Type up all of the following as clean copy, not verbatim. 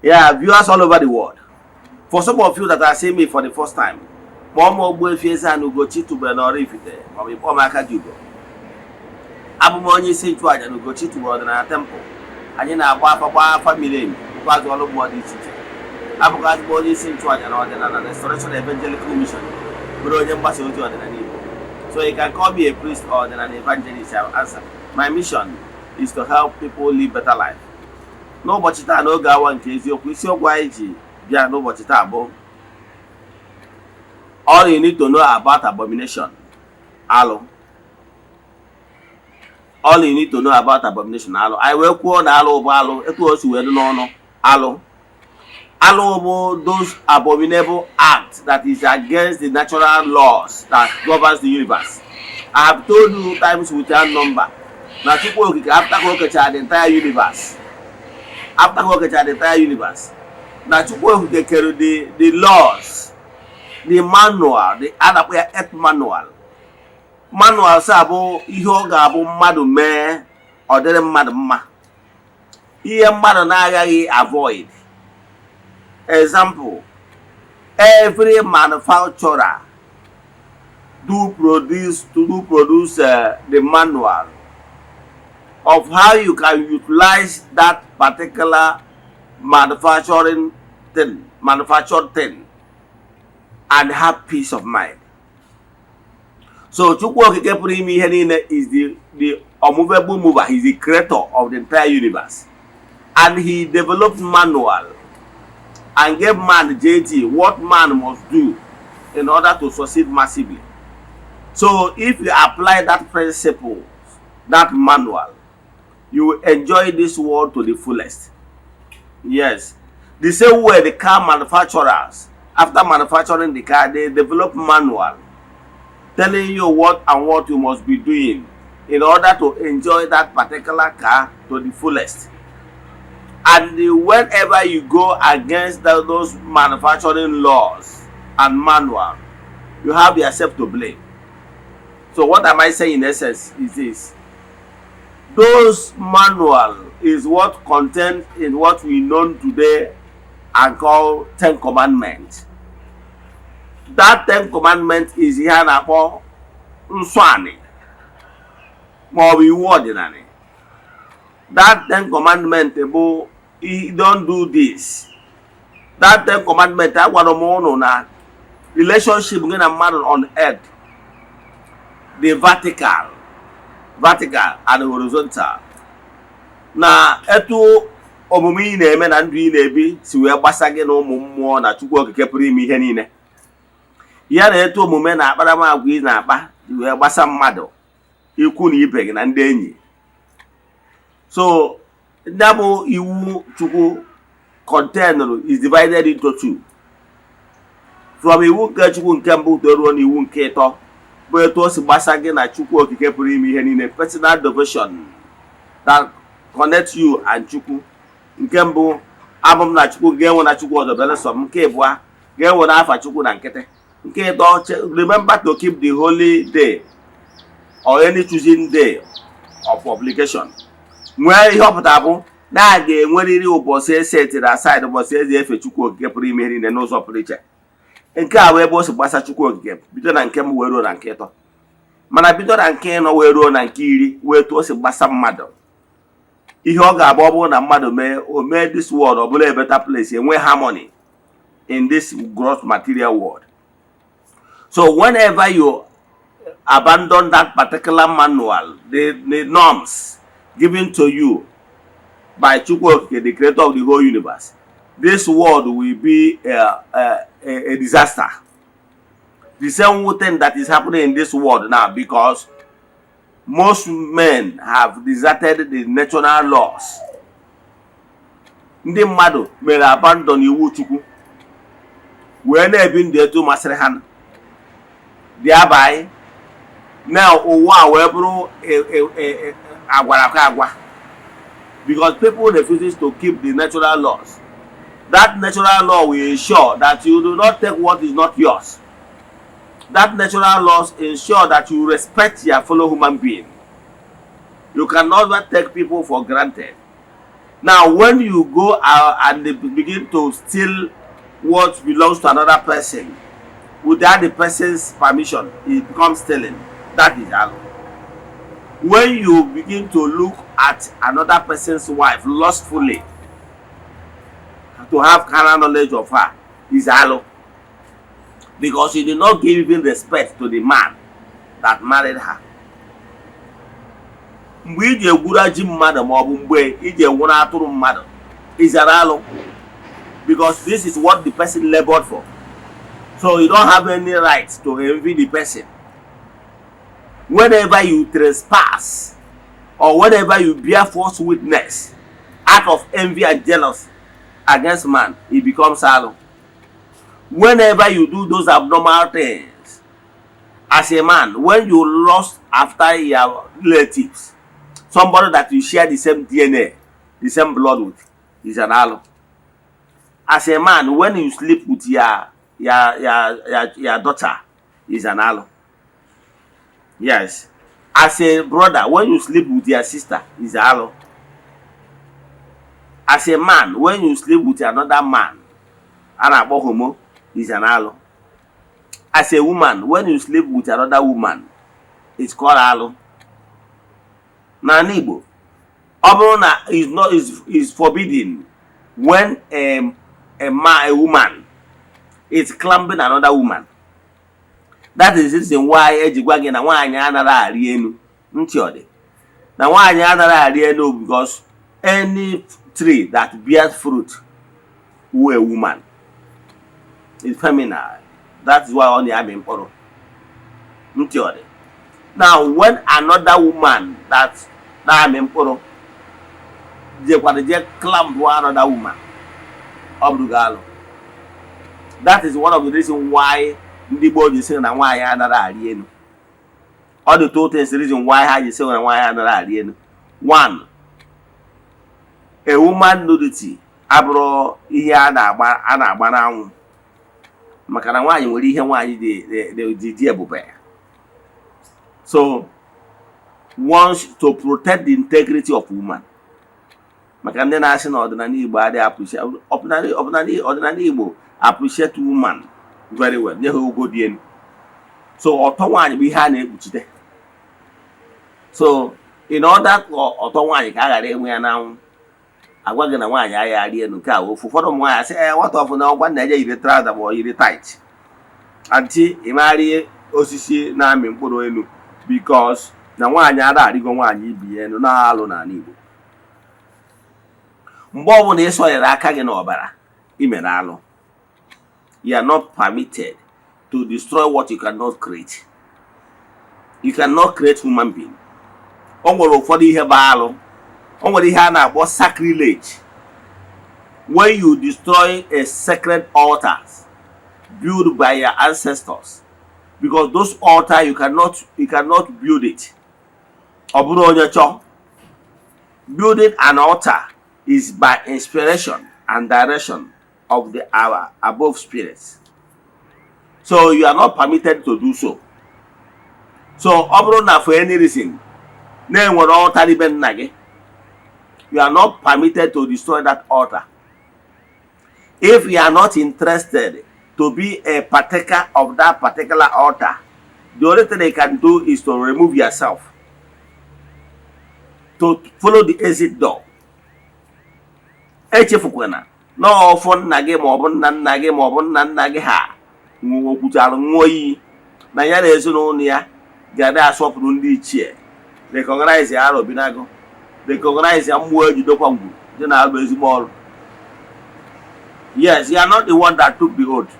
Yeah, viewers all over the world. For some of you that are seeing me for the first time, Ogbuefi Ezeana ugochitubelu na Oraifite, ma ọ bụ ịkpọ m aka gị ugo. Abụ m onye isi nchụaja na ugochitubelu ọdịnala temple. Anyị na-agba afa miri emi, ịkwazụ ọrụ mmụọ dị iche iche. Abụkwa ezigbo onye isi nchụaja na ọdịnala Restoration Evangelical Mission, bụrụ onye mgbasa ozi ọdịnala Igbo. So you can call me a priest or an evangelist. I will answer. My mission is to help people live better life. N'ụbọchị taa n'oge awa nke eziokwu, isiokwu anyị ji bịa n'ụbọchị taa bụ all you need to know about abomination. Alụ. All you need to know about abomination. Alụ. Anyị wee kwuo na alụ bụ alụ, etu o si wee dị n'ọnụ. Alụ. Alụ bụ those abominable acts that is against the natural laws that governs the universe. I have told you times without number. Na Chukwu Okike after Okechara the entire universe. After Okechara the entire universe. Na Chukwu Okike kere the laws, the manual, the other earth manual. Manual sa bụ ihe ọ ga-abụ mmadụ mee ọ dịrị mmadụ mma. Ihe mmadụ na-agaghị avoid. Example, every manufacturer do produce the manual of how you can utilize that particular manufactured thing and have peace of mind. So Chukwu Okike pụrụ ime ihe niile is the unmovable mover. He's the creator of the entire universe, and he developed manual and gave man JT what man must do in order to succeed massively. So if you apply that principle, that manual, you will enjoy this world to the fullest. Yes. The same way the car manufacturers, after manufacturing the car, they develop manual telling you what and what you must be doing in order to enjoy that particular car to the fullest. And whenever you go against those manufacturing laws and manual, you have yourself to blame. So what am I saying in essence is this. Those manual is what contained in what we know today and call 10 Commandments. That 10 Commandments is ihe a na-akpọ nsọ anị ma ọ bụ iwu ọdịnala. That 10 Commandments bụ don't do this. That 10 Commandments agwara m unu na relationship gị na mmadụ on earth, the vertical and horizontal, na etu omume ị na-eme na ndụ ị na-ebi si wee gbasa gị na ụmụ mmụọ na Chukwu Okike pụrụ ime ihe niile. Ya na etu omume na akparamagwa ị na-akpa wee gbasa mmadụ, ikwu na ibe gị na ndị enyi. So that iwu Chukwu contained is divided into two. From iwu nke Chukwu nke mbụ ruo n'iwu nke ịtọ bụ etu o si gbasa gị na Chukwu Okike pụrụ ime ihe niile, personal devotion that connects you and Chukwu. Nke mbụ abụ m na Chukwu ga-enwe na Chukwu ọdọbele sọ m. Nke abụọ ga-enwe na afa Chukwu na nkịtị. Nke ịtọ, remember to keep the holy day or any choosing day of obligation. Nwee ihe ọpụta bụ na a ga-enwerịrị ụbọchị esetiri aside, ụbọchị ezi efe Chukwu Okike pụrụ ime ihe niile n'ụzọ pụrụ iche. Nke a wee bụ o si gbasa Chukwu Okike bido na nke m wee ruo na nke ịtọ, mana bido na nke ịnọ wee ruo na nke iri wee tu o si gbasa mmadụ. Ihe ọ ga-abụ ọ bụrụ na mmadụ mee this world ọ bụla a better place, enwe harmony in this gross material world. So whenever you abandon that particular manual, the norms given to you by Chukwu Okike, the creator of the whole universe, this world will be a disaster. The same thing that is happening in this world now, because most men have deserted the natural laws. Ndị mmadụ mere abandon iwu Chukwu wee na-ebi ndụ etu masịrị ha. Thereby, now ụwa wee bụrụ agwa. Because people refuse to keep the natural laws. That natural law will ensure that you do not take what is not yours. That natural laws ensure that you respect your fellow human being. You cannot take people for granted. Now, when you go out and they begin to steal what belongs to another person without the person's permission, it becomes stealing. That is alo. When you begin to look at another person's wife lustfully to have carnal knowledge of her, is alo. Because you did not give even respect to the man that married her. Mgbe iji egwura ji mmadụ ma ọ bụ mgbe iji enwere atụrụ mmadụ, is alo. Because this is what the person labored for. So you don't have any right to envy the person. Whenever you trespass or whenever you bear false witness out of envy and jealousy against man, it becomes alo. Whenever you do those abnormal things as a man, when you lust after your relatives, somebody that you share the same DNA, the same blood with, is an alo. As a man, when you sleep with your daughter, is an alo. Yes. As a brother, when you sleep with your sister, is an alo. As a man, when you sleep with another man, homo, is an alo. As a woman, when you sleep with another woman, it's called alo. Na Igbo, is forbidden when a woman is clamping another woman. That is the reason why ejigwagi na nwaanyị anara ari enu ntiode. Na nwaanyị anara ari enu because any tree that bears fruit who a woman is feminine. That is why on the ami mkporo ntiode. Now when another woman that ami mkporo je clamp another woman, obrugalo. That is one of the reasons why ndị Igbo ji sị na nwaanyị anara ari enu. All the two things, the reason why ha ji sị na nwaanyị anara ari enu. One, a woman nudity abụrụ ihe a na-agba n'anwụ. Maka na nwaanyị nwere ihe nwaanyị dị ebube. So, wants to protect the integrity of woman. Maka ndị na-asị na ọdịnala Igbo adịghị appreciate, ọdịnala Igbo appreciate woman very well. Nye ha ogo dị elu. So ọtọ nwaanyị bụ ihe a na-ekpuchite. So in order for ọtọ nwaanyị ka a ghara enwe ya n'anwụ, agwa gị na nwaanyị agha arị elu nke a ofu. Ụfọdụ ụmụ nwaanyị asị nwata ọfụ na ọgwa na-eje yiri trouser ma ọ yiri tight. Anti ịmarị osisi na-amị mkpụrụ elu because na nwaanyị ada arịgo nwaanyị ibi elu na-alụ n'ala Igbo. Mgbe ọbụla ị sọnyere aka gị n'ọbara, ị mere alụ. You are not permitted to destroy what you cannot create. You cannot create human being. O nwere ụfọdụ ihe bụ alụ. O nwere ihe a na-akpọ sacrilege. When you destroy a sacred altars built by your ancestors, because those altars you cannot build it. Ọ bụrụ onye chọọ. Building an altar is by inspiration and direction of the above spirits. So you are not permitted to do so. So ọ bụrụ na for any reason na-enwere altar ibe nna gị, you are not permitted to destroy that altar. If you are not interested to be a partaker of that particular altar, the only thing you can do is to remove yourself, to follow the exit door. Echefukwana na ọfọ nna gị maọbụ nna nna gị maọbụ nna nna gị ha nwụkwuchara nwụọ iyi na ya na ezinụlọ ya ga-adị asọpụrụ ndị ichie, recognize ya arọbinago, recognize ya mmụọ ejidokwa ngwu dị na-alụ ezigbo ọrụ. Yes, you are not the one that took the oath,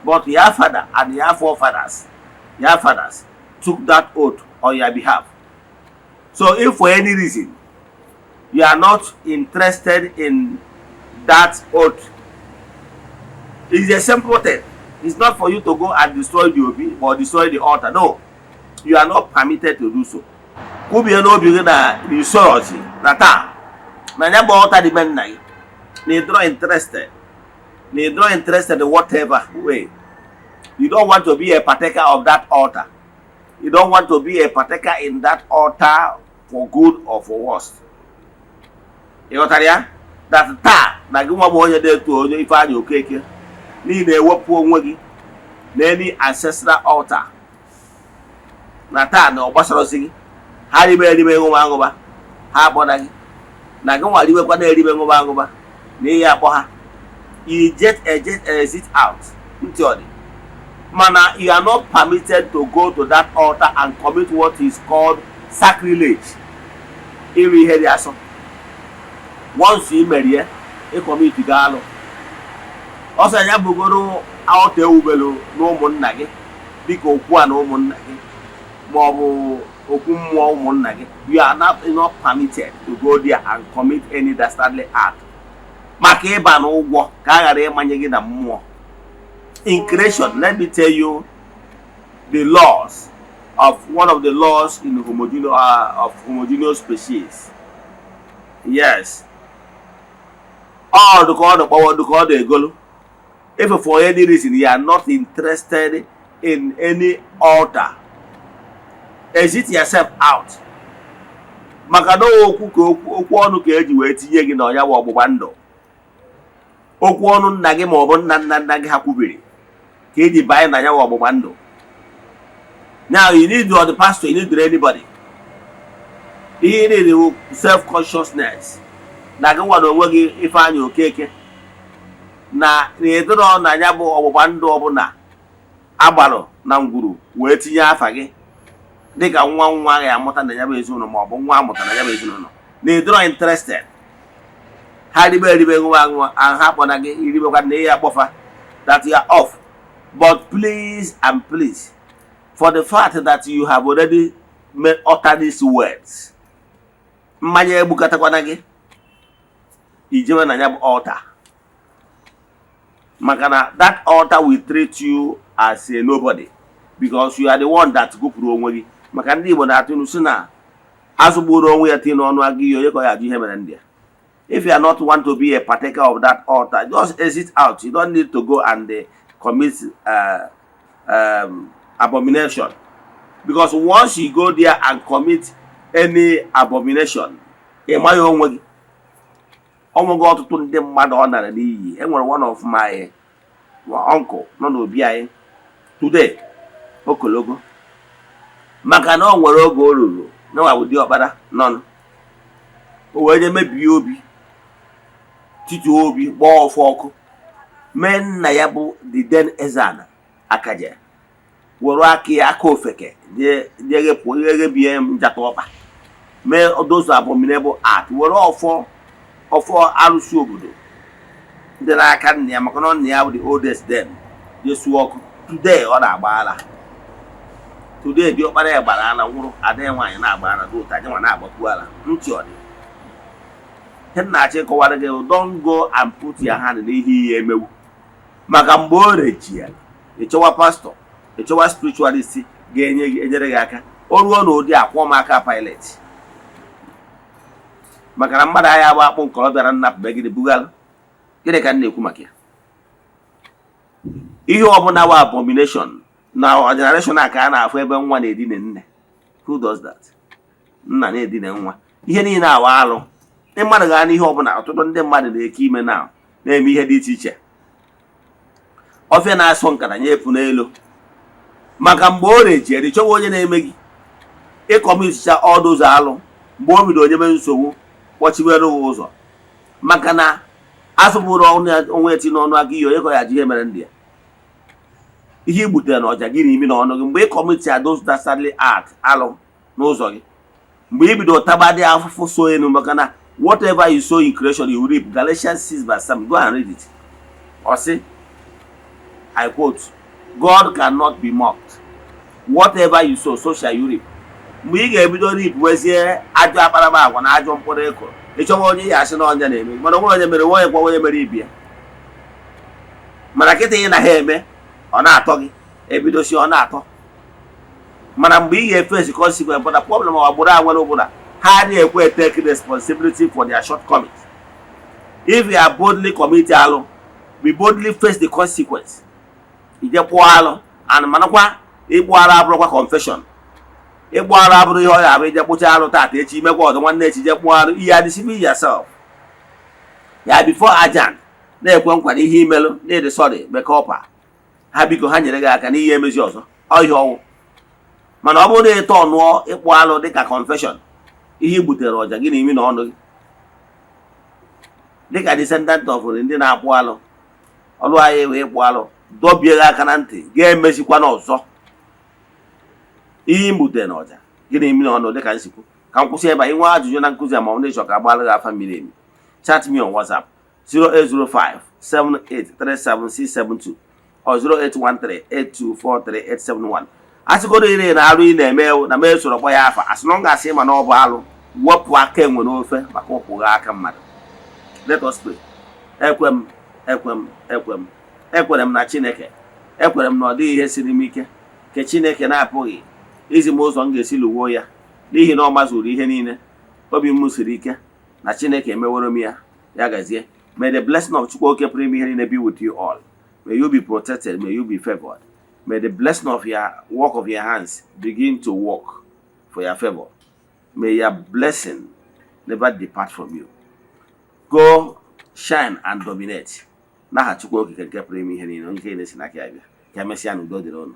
but your father and your forefathers, your fathers took that oath on your behalf. So if for any reason you are not interested in that oath, it's a simple thing. It's not for you to go and destroy the obi or destroy the altar. No, you are not permitted to do so. Kubi obi na resource na ta na nyaba altar di men na you draw interested. You draw interested in whatever way. You don't want to be a partaker of that altar. You don't want to be a partaker in that altar for good or for worse. ịghọtara ya that taa na gị nwa bụ onye na-eto onye Ifeanyị Okeke n'ihi na-ewepụ onwe gị na any ancestral altar na taa na ọ gbasarọzi gị ha ribe eribe ṅụba aṅụba ha akpọna gị na gị nwa ribekwa na-eribe ṅụba aṅụba na ihe akpọ ha exit out ntị ọ dị mana you are not permitted to go to that altar and commit what is called sacrilege. Iri ihe dị asọ once ị merie ịkọmit ga-alụ ọsọ ya bụgoro altar ewubelu n'ụmụnna gị dịka okwu a na ụmụnna gị ma ọ bụ okwu mmụọ ụmụnna gị. You are not permitted to go there and commit any dastardly act maka ịba na ụgwọ ka a ghara ịmanye gị na mmụọ. In creation, let me tell you the laws of one of the laws in homogeneous species. Yes. All the power, the egolo. If for any reason you are not interested in any altar, exit yourself out. Maka no okwu ọnụ ka eji wee tinye gị na ya bụ ọgbụgba ndụ. Okwu ọnụ nna gị ma ọ bụ nna gị ha kwubiri ka eji banye na ya bụ ọgbụgba ndụ. Now you need the pastor, you need anybody. You need self-consciousness. Na gị nwa na onwe gị Ifeanyị Okeke na edoro na ya bụ ọgbụgba ndụ ọbụla agbarụ na ngwuru wee tinye afa gị dịka nwa ya amụta na ya bụ ezinụlọ ma ọ bụ nwa amụta na ya bụ ezinụlọ na edoro interested. Ha ribe eribe ṅụwa ha kpọna gị iribekwa na ihe akpọfa that you are off. But please and please, for the fact that you have already uttered these words, mmanya egbukatakwana gị ijewe na ya bụ altar maka na that altar will treat you as a nobody because you are the one that gụpụrụ onwe gị. Maka ndị Igbo na-atụ ilu si na azụgburu onwe ya tinye n'ọnụ agụ iyi onye ka ya ajụ ihe mere ndị a. If you are not want to be a partaker of that altar, just exit out. You don't need to go and commit abomination. Because once you go there and commit any abomination, ịmaghị onwe gị. Ọnwego ọtụtụ ndị mmadụ ọ nara n'iyi. Enwere one of my uncle nọ n'obi anyị today okologo maka na ọ nwere oge o ruru na nwa ụdị ọkpara nọ o wee je mebie obi titi obi gbaa ọfọ ọkụ mee nna ya bụ the then Eze-Ana akaje were aka ya aka ofeke jeghebie njata ọkpa mee those abominable act were ọfọ arụsị obodo ndị n'aka nna ya maka na nna ya bụ the oldest then jesu ọkụ. Today ọ na-agbaala today dị ọkpara ya gbara ala nwụrụ ada ya nwaanyị na-agbaala dị ụta nwa na-agbakwu ala ntị ọ dị. Ihe na-achị kọwara gị don't go and put your hand n'ihe ihe emewu maka mgbe o rechi ya ịchọwa pastọ ịchọwa spiritualist ga-enyere gị aka o ruo na ụdị akwọ m aka pilot maka na mmadụ ahịa bụ akpụ nkọrọ bịara nnapụ begide bugalụ. Gịnị ka m na-ekwu maka ya? Ihe ọbụla bụ abomination na generation a ka a na-afụ ebe nwa na-edine nne. Who does that? Nna na-edine nwa. Ihe niile awa alụ. Ndị mmadụ gaa n'ihe ọbụla ọtụtụ ndị mmadụ na-eke ime na-eme ihe dị iche iche. Ọfịa na-asọ nkata nye efu n'elu maka mgbe o rejiere chọwa onye na-eme gị ịkọmiticha ọdụzọ alụ mgbe o bido onye mee nsogbu kpọchiwere ụzọ maka na asụbụrụ onwe eti n'ọnụ aka iyi onye ka ya ji ihe mere ndị ya. Ihe igbutere na ọja gị na imi n'ọnụ gị mgbe ị kọmiti those dastardly act alụ n'ụzọ gị mgbe ị bido taba dị afụfụ so enu maka na whatever you sow in creation you reap. Galatians 6:7. Go and read it. Or say, I quote, God cannot be mocked. Whatever you sow, so shall you reap. Mgbe ị ga-ebido reap wezie ajọ akparaba agwa na ajọ mkpụrụ ịkụrụ ịchọwa onye ya asị na ọnya na-eme mana onwe onye mere onye kwa onye mere ibi ya mana kịta ị na ha eme ọ na-atọ gị ebidosi ọ na-atọ mana mgbe ị ga-efesi consequence but the problem ọ gburu anwere ụbụla ha na-ekwe take responsibility for their shortcomings. If you are boldly commit alụ, we boldly face the consequence. Ije kpụọ alụ and manakwa ịkpụ alụ abụrụkwa confession. Ịkpụ alụ abụrụ ihe ọ ya abụ ije kpụcha alụ tata echi imekwa ọzọ nwanne echi je kpụọ alụ ihe deceiving yourself. ya before agent na-ekwe nkwa ihe imelụ na-ede sorry bekọpa ha biko ha nyere gị aka n'ihe emezi ọzọ ọhịa ọnwụ. Mana ọ bụrụ na ịtọ ọnụọ ịkpụ alụ dịka confession ihe butere ọja gị n'imi na ọnụ gị dịka descendant of ndị na-akpụ alụ ọlụ anyị wee kpụ alụ dọbie gị aka na ntị ga-emezikwa n'ọzọ ihe butere na ọja gị n'imi na ọnụ dịka nsikwu. Ka m kwụsị ebe a. Inwe ajụjụ na nkụzi ma ọ na ịchọ ka agbalụ gị afa miri emi, chat me on WhatsApp 08057837672 or 08138243871. Asịgodo ire na arụ ị na-eme na mee soro kpọ ya afa asị na ọ ga-asị ma na ọ bụ alụ wepụ aka enwe n'ofe maka ụkwụ gị aka mmadụ. Let us pray. Ekwere m na Chineke, ekwere m na ọ dịghị ihe siri m ike nke Chineke na-apụghị izi m ụzọ m ga-esi lụwuo ya n'ihi na ọ mazuru ihe niile. Obi m siri ike na Chineke emeworo m ya. Ya gazie. May the blessing of Chukwu oke pụrụ ime ihe niile be with you all. May you be protected, may you be favored. May the blessing of your work of your hands begin to work for your favor. May your blessing never depart from you. Go, shine and dominate. N'aha Chukwu okike nke pụrụ ime ihe niile nke na-esi n'aka ya bịa. Ka emesịa n'udo dịrị unu.